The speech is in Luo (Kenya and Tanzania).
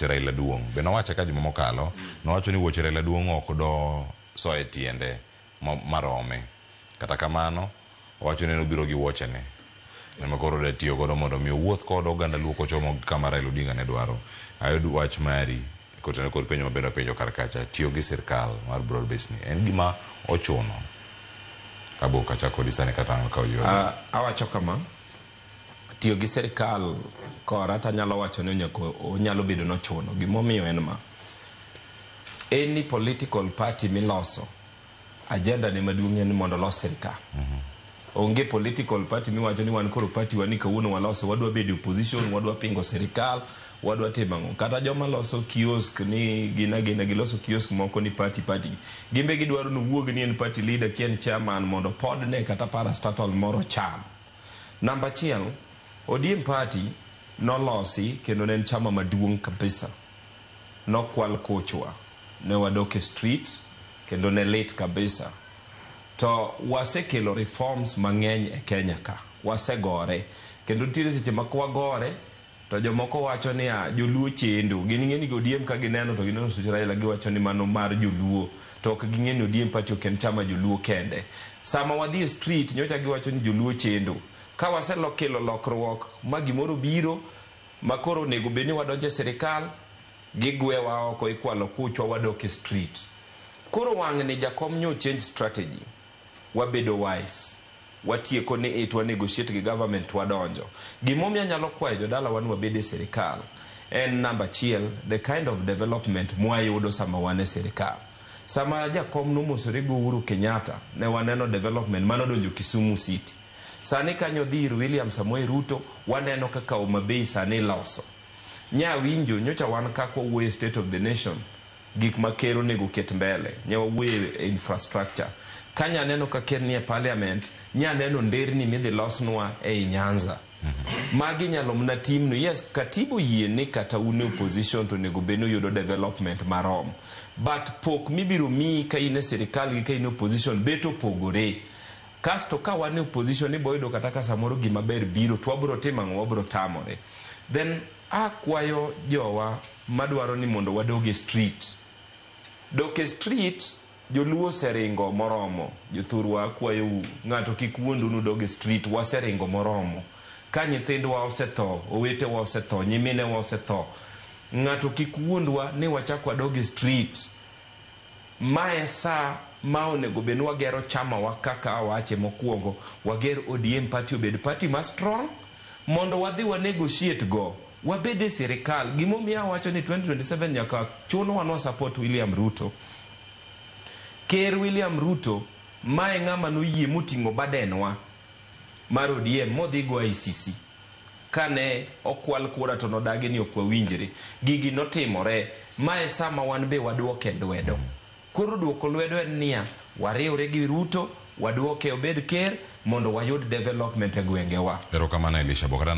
Raila Duong. Beno wacha ka juma mokalo, nowacho ni wuoche Raila Duong ok do soe tiende marome. Kata kamano, owacho ni nobiro gi wuoche ne. Ema koro da tiyo godo mondo mi wuoth kod oganda luo kochomo kama Raila Odinga ne dwaro. Ayudo wach mari kotene kod penjo mabedo penjo kar kacha tiyo gi sirkal mar broad based ni. En gima ochuno. Kabo kacha kod isane kata ka oyo. Awacho kama tiyo gi sirkal kora ta nyalo wacho ni nyalo bedo no chuno. Gimomiyo en ma any political party miloso agenda ne maduong' en mondo los sirkal. Onge political party miwacho ni wan koro party wani kawuono waloso wadwa bedo opposition, wadwa pingo sirkal, wadwa timo kata joma loso kiosk ni gina giloso kiosk moko ni party gimbe gidwaro no wuog ni en party leader kien chairman mondo pod ne kata parastatal moro cham. Number 1, ODM party no losi kendo nen chama maduong' kabisa. No kwal kochwa ne wadoke street kendo ne late kabisa. To wasekelo reforms mang'eny e Kenya ka. Wasegore. Kendo tire seche makwa gore to jomoko wacho ni joluo chendo. Gini ng'eni ODM ka gineno to gineno Such Raila giwacho ni mano mar joluo. To ok ging'eni ODM party ok en chama joluo kende. Sama wadhi street nyocha giwacho ni joluo chendo. Ka waselokelo lokruok ma gimoro biro makoro nego beni wadonje sirkal gigwewa oko ikwalo kuchwa wadoke street. Koro wang' ni jakom nyo change strategy. Wabedo wise. Watieko ni itwa negotiate gi government wadonjo. Gimomiyo nyalo kwayo jodala wan wabede sirkal. En number 1, the kind of development mwayudo sama wane sirkal. Sama jakom nomosore go Uhuru Kenyatta ne waneno development manodonjo Kisumu City. Sani kanyo dhir William Samoei Ruto waneno kaka Homabay sani loso. Nya winjo nyocha wan kako wuoye state of the nation. Gik makero nego ket mbele. Nya wuoye infrastructure. Kanya neno kaker ni e parliament. Nya neno nderni midhi losnwa e Nyanza. Magi nyalo mna team no. Yes, katibu yie ni kata une opposition to nego beno yudo development marom. But pok mibiro mi ka ine sirikal gi ka ine opposition beto pogore. Kasto ka wane opposition ni boydo kataka samoro gimaber biro to wabro timang'o wabro tamore. Then akwayo jowa madwaro ni mondo wadoge street. Doke street joluo seringo moromo. Jothurwa akwayo ng'ato kik wuondu nu doge street waseringo moromo. Ka nyithindwa osetho, owetewa osetho, nyiminewa osetho. Ng'ato kik wuondwa ni wachakwa doge street. Mae sa ma onego bed ni wagero chama wa kaka awache mokwongo wager ODM party obed party ma strong mondo wadhi wa negotiate go wabede sirkal. Gimomiyo awacho ni 2027 nyaka chuno wanwa support William Ruto. Ker William Ruto mae ng'ama noyie moting'o badenwa mar ODM modhi go ICC kane okwal kura to nodagi ni okwa winjre. Gigi notimore mae sama wan be waduoke lwedo. Koro duoko lwedo en niya wariwre gi Ruto waduoke obed ker mondo wayud development e gwengewa. Erokamano Elisha Bokara.